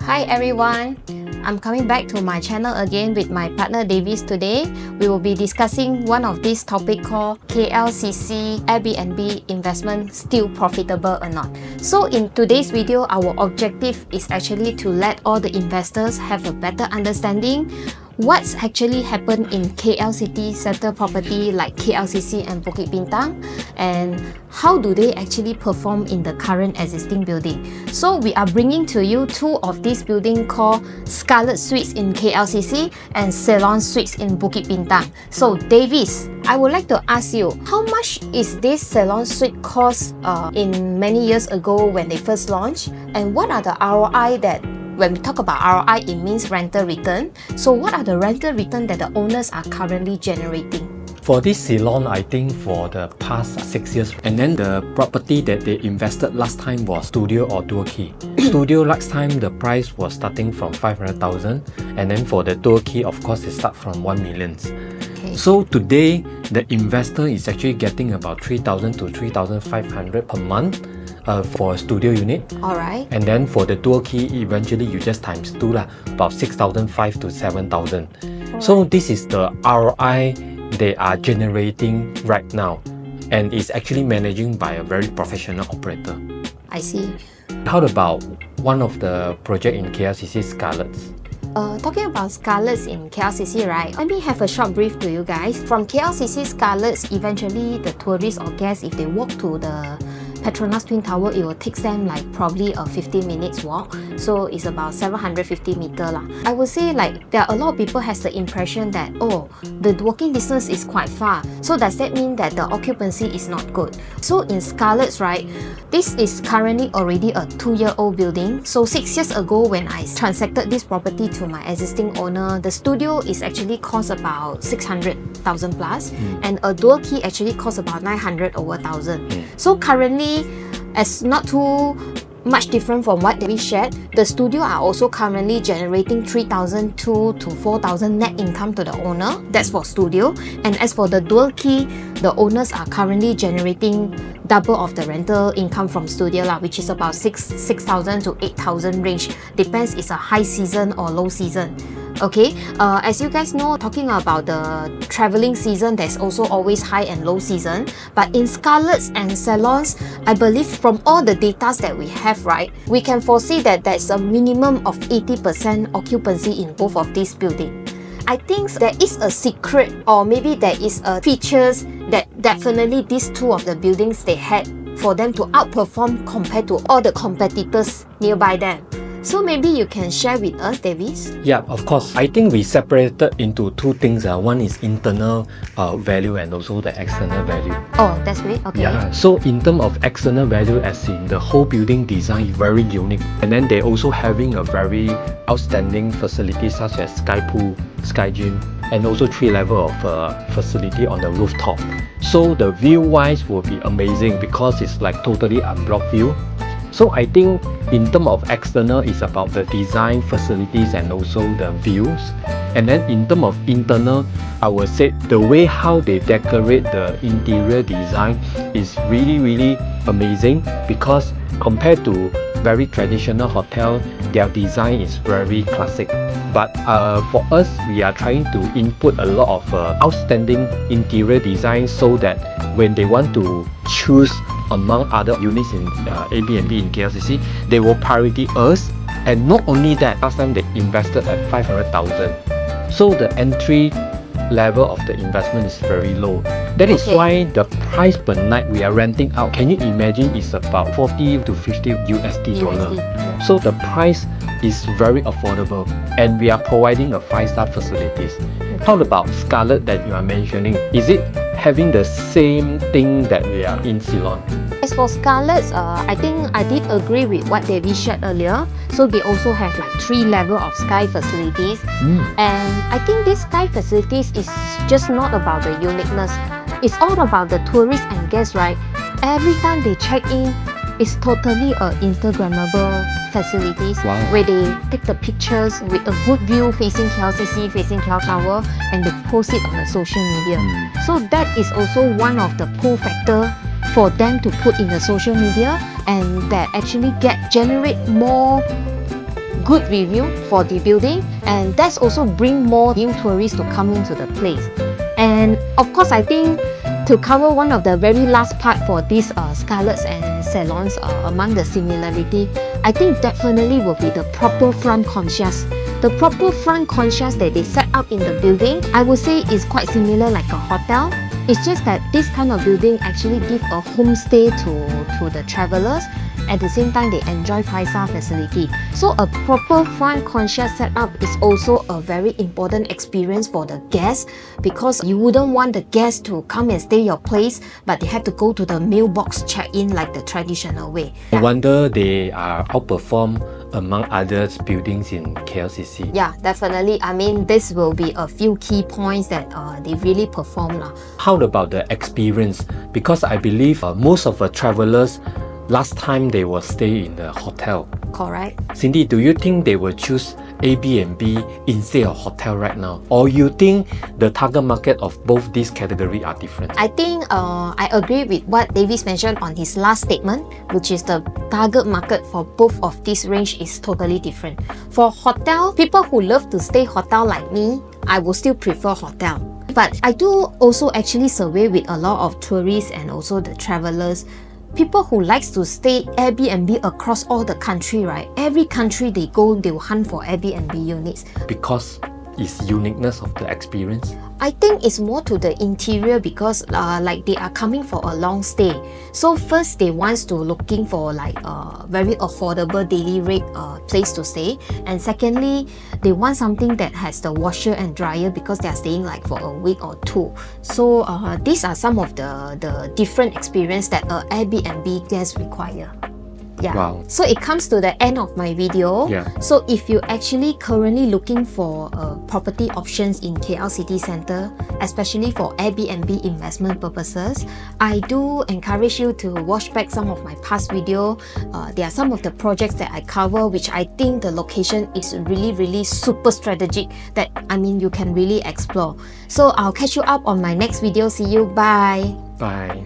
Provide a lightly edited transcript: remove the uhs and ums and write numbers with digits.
Hi everyone, I'm coming back to my channel again with my partner Davis today. We will be discussing one of these topic called KLCC Airbnb investment still profitable or not. So in today's video, our objective is actually to let all the investors have a better understanding what's actually happened in KL City Center property like KLCC and Bukit Bintang, and how do they actually perform in the current existing building. So we are bringing to you two of these buildings called Scarletz Suites in KLCC and Ceylonz Suites in Bukit Bintang. So Davis, I would like to ask you, how much is this Ceylonz Suite cost in many years ago when they first launched, and what are the ROI that when we talk about ROI, it means rental return. So what are the rental return that the owners are currently generating? For this Ceylonz, I think for the past 6 years, and then the property that they invested last time was studio or dual key. Studio last time the price was starting from 500,000, and then for the dual key, of course, it starts from 1 million. Okay. So today, the investor is actually getting about 3,000 to 3,500 per month for a studio unit. Alright. And then for the dual key, eventually you just times 2 lah, about 6,500 to 7,000. So this is the ROI they are generating right now, and is actually managing by a very professional operator. I see. How about one of the project in KLCC Scarletz? Talking about Scarletz in KLCC, right? Let me have a short brief to you guys. From KLCC Scarletz, eventually the tourists or guests, if they walk to the Petronas Twin Tower, it will take them like probably a 15 minutes walk. So it's about 750 meters lah. I would say like there are a lot of people has the impression that, oh, the walking distance is quite far. So does that mean that the occupancy is not good? So in Scarletz, right, this is currently already a 2-year-old building. So 6 years ago when I transacted this property to my existing owner, the studio is actually cost about 600,000 plus, and a dual key actually cost about 900 over 1,000. So currently, as not too much different from what we shared, the studio are also currently generating 3,200 to 4,000 net income to the owner. That's for studio. And as for the dual key, the owners are currently generating double of the rental income from studio lah, which is about 6,000 to 8,000 range. Depends it's a high season or low season. Okay, as you guys know, talking about the traveling season, there's also always high and low season. But in Scarletz and Ceylonz, I believe from all the data that we have, right, we can foresee that there's a minimum of 80% occupancy in both of these buildings. I think there is a secret, or maybe there is a features that definitely these two of the buildings they had for them to outperform compared to all the competitors nearby them. So maybe you can share with us, Davis? Yeah, of course. I think we separated into two things. One is internal value and also the external value. Oh, that's great. Okay. Yeah, so in terms of external value, as in the whole building design is very unique. And then they also having a very outstanding facilities such as sky pool, sky gym, and also 3 level of facility on the rooftop. So the view wise will be amazing because it's like totally unblocked view. So I think in terms of external, it's about the design, facilities, and also the views. And then in terms of internal, I would say the way how they decorate the interior design is really amazing, because compared to very traditional hotel, their design is very classic. But for us, we are trying to input a lot of outstanding interior design so that when they want to choose among other units in Airbnb in KLCC, they will priority us. And not only that, last time they invested at 500,000. So the entry level of the investment is very low. That is why the price per night we are renting out, can you imagine, is about 40 to 50 USD dollar. Yeah. So the price is very affordable, and we are providing a 5-star facilities. How about Scarletz that you are mentioning? Is it having the same thing that we are in Ceylonz? As for Scarletz, I think I did agree with what David shared earlier. So they also have like 3 level of sky facilities. And I think this sky facilities is just not about the uniqueness. It's all about the tourists and guests, right? Every time they check in, it's totally a Instagrammable facilities. Wow. Where they take the pictures with a good view facing KLCC, facing KL Tower, and they post it on the social media. So that is also one of the pull factor for them to put in the social media, and that actually generate more good review for the building, and that's also bring more new tourists to come into the place. And of course, I think to cover one of the very last part for this Scarletz and Ceylonz among the similarity, I think definitely will be the proper front concierge. The proper front concierge that they set up in the building, I would say is quite similar like a hotel. It's just that this kind of building actually give a homestay to the travelers. At the same time, they enjoy 5-star facility. So a proper front concierge setup is also a very important experience for the guests, because you wouldn't want the guests to come and stay your place, but they have to go to the mailbox check-in like the traditional way. No wonder they are outperformed among other buildings in KLCC. Yeah, definitely. I mean, this will be a few key points that they really perform. How about the experience? Because I believe most of the travelers last time they will stay in the hotel. Correct. Cindy, do you think they will choose Airbnb instead of hotel right now? Or you think the target market of both these categories are different? I think I agree with what Davis mentioned on his last statement, which is the target market for both of this range is totally different. For hotel, people who love to stay hotel like me, I will still prefer hotel. But I do also actually survey with a lot of tourists and also the travelers. People who likes to stay Airbnb across all the country, right? Every country they go, they will hunt for Airbnb units. Because it's uniqueness of the experience? I think it's more to the interior, because like they are coming for a long stay. So first they want to looking for like a very affordable daily rate place to stay. And secondly, they want something that has the washer and dryer, because they are staying like for a week or two. So these are some of the different experience that Airbnb guests require. Yeah. Wow. So it comes to the end of my video. Yeah. So if you actually currently looking for property options in KL City Centre, especially for Airbnb investment purposes, I do encourage you to watch back some of my past video. There are some of the projects that I cover, which I think the location is really super strategic, that I mean you can really explore. So I'll catch you up on my next video. See you. Bye. Bye.